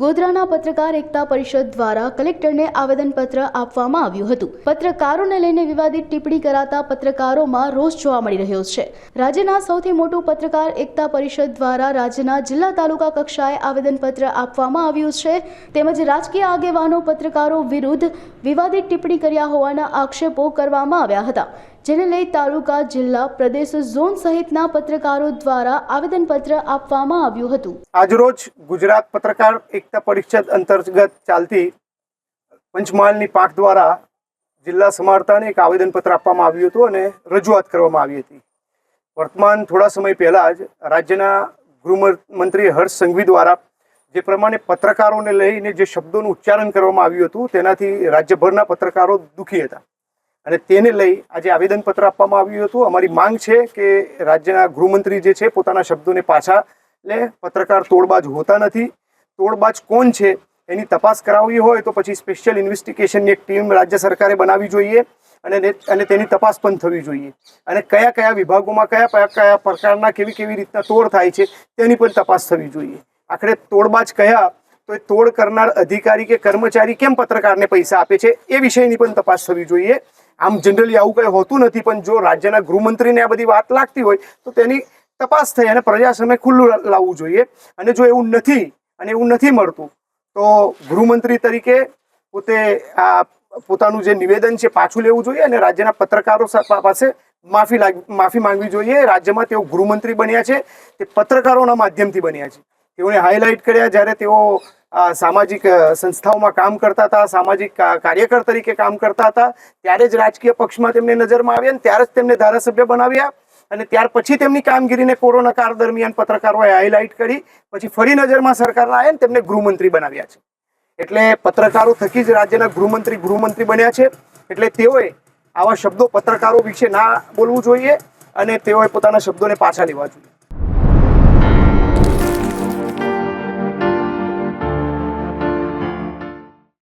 ગોધરાના પત્રકાર એકતા પરિષદ દ્વારા કલેક્ટરને આવેદનપત્ર આપવામાં આવ્યું હતું। પત્રકારોને લઈને વિવાદિત ટિપ્પણી કરાતા પત્રકારોમાં રોષ જોવા મળી રહ્યો છે। રાજ્યના સૌથી મોટું પત્રકાર એકતા પરિષદ દ્વારા રાજ્યના જિલ્લા તાલુકા કક્ષાએ આવેદનપત્ર આપવામાં આવ્યું છે તેમજ રાજકીય આગેવાનો પત્રકારો વિરુદ્ધ વિવાદિત ટિપ્પણી કર્યા હોવાના આક્ષેપો કરવામાં આવ્યા હતા, જેને લઈ તાલુકા, જિલ્લા, પ્રદેશ, ઝોન સહિતના પત્રકારો દ્વારા આવેદનપત્ર આપવામાં આવ્યું હતું। આજરોજ ગુજરાત પત્રકાર એકતા પરિષદ અંતર્ગત ચાલતી પંચમહાલની પાંખ દ્વારા જિલ્લા સમાહર્તાને એક આવેદનપત્ર આપવામાં આવ્યું હતું અને રજૂઆત કરવામાં આવી હતી। વર્તમાન થોડા સમય પહેલા જ રાજ્યના ગૃહમંત્રી હર્ષ સંઘવી દ્વારા જે પ્રમાણે પત્રકારોને લઈને જે શબ્દોનું ઉચ્ચારણ કરવામાં આવ્યું હતું તેનાથી રાજ્યભરના પત્રકારો દુઃખી હતા અને તેને લઈ આજે આવેદનપત્ર આપવામાં આવ્યું હતું। અમારી માંગ છે કે રાજ્યના ગૃહમંત્રી જે છે પોતાના શબ્દોને પાછા લે। પત્રકાર તોડબાજ હોતા નથી, તોડબાજ કોણ છે એની તપાસ કરાવવી હોય તો પછી સ્પેશિયલ ઇન્વેસ્ટિગેશનની એક ટીમ રાજ્ય સરકારે બનાવવી જોઈએ અને તેની તપાસ પણ થવી જોઈએ અને કયા કયા વિભાગોમાં કયા કયા પ્રકારના કેવી રીતના તોડ થાય છે તેની પણ તપાસ થવી જોઈએ। આખરે તોડબાજ કયા તો એ તોડ કરનાર અધિકારી કે કર્મચારી કેમ પત્રકારને પૈસા આપે છે એ વિષયની પણ તપાસ થવી જોઈએ। આમ જનરલી આવું કંઈ હોતું નથી, પણ જો રાજ્યના ગૃહમંત્રીને આ બધી વાત લાગતી હોય તો તેની તપાસ થઈ અને પ્રજા સામે ખુલ્લું લાવવું જોઈએ અને જો એવું નથી મળતું તો ગૃહમંત્રી તરીકે પોતે આ પોતાનું જે નિવેદન છે પાછું લેવું જોઈએ અને રાજ્યના પત્રકારો પાસે માફી માંગવી જોઈએ। રાજ્યમાં તેઓ ગૃહમંત્રી બન્યા છે તે પત્રકારોના માધ્યમથી બન્યા છે। તેઓને હાઇલાઇટ કર્યા જ્યારે તેઓ સામાજિક સંસ્થાઓમાં કામ કરતા હતા, સામાજિક કાર્યકર તરીકે કામ કરતા હતા, ત્યારે જ રાજકીય પક્ષમાં તેમને નજરમાં આવ્યા અને ત્યારે જ તેમને ધારાસભ્ય બનાવ્યા અને ત્યાર પછી તેમની કામગીરીને કોરોના કાળ દરમિયાન પત્રકારોએ હાઇલાઇટ કરી, પછી ફરી નજરમાં સરકારના આવ્યા અને તેમને ગૃહમંત્રી બનાવ્યા છે। એટલે પત્રકારો થકી જ રાજ્યના ગૃહમંત્રી બન્યા છે, એટલે તેઓએ આવા શબ્દો પત્રકારો વિશે ના બોલવું જોઈએ અને તેઓએ પોતાના શબ્દોને પાછા લેવા જોઈએ।